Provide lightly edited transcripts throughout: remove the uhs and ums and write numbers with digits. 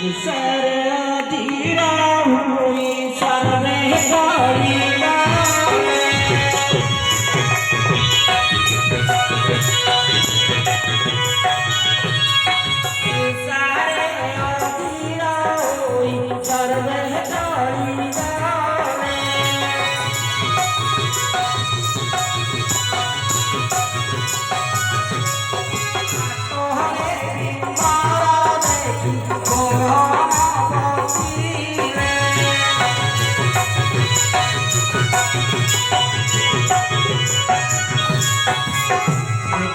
सारे धीरा हुई सर्वे कालिया सारे धीरा हुई सर्वे कालिया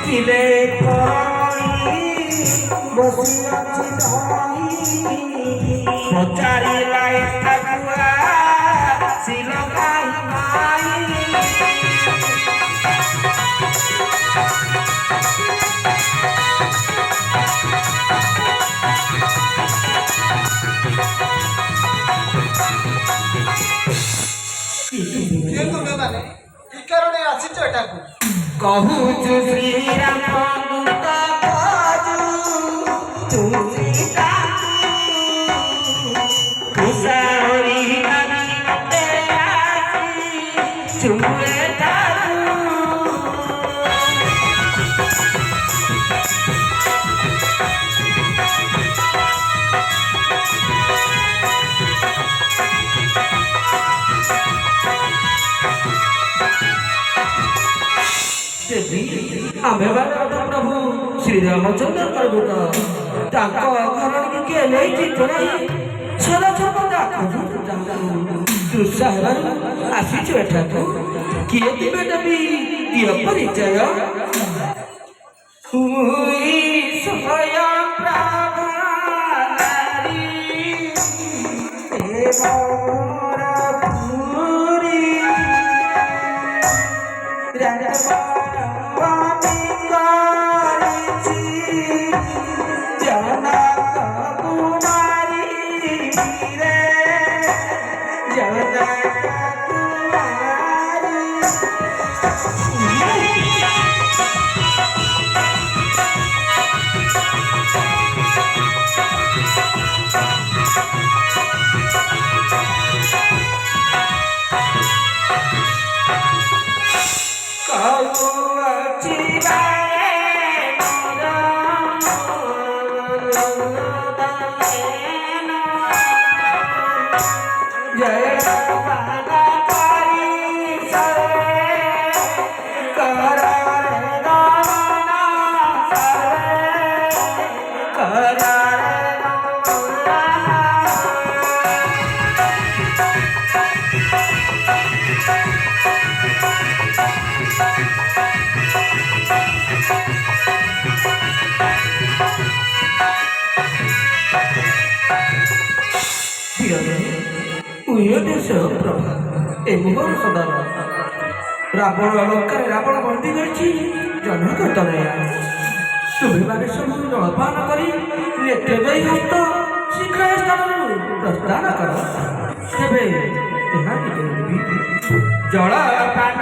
किले बसियाची धाई पचारी लाई अगुआ सिलकाई माई ये तुम्हें माने की कारणे आसीच एटाकू कहूँ श्री राम दूत काजू तू सीता कुसारी नदी तेरा चुए आमे प्रभु श्री रामचंद्र प्रभु के नहीं सदा सर्वदा दुस्साहर आसीच एठाकू किए दिबे देवी दिय परिचय हुई स्वयं प्रभारी मोर पूरी रावण अलंकार रावण बंदी करछि जनक तनया तुम्हें माने सब जलपान करी नेत्रे गई हस्त शीघ्र स्थान प्रस्थान कर तेबे जलपान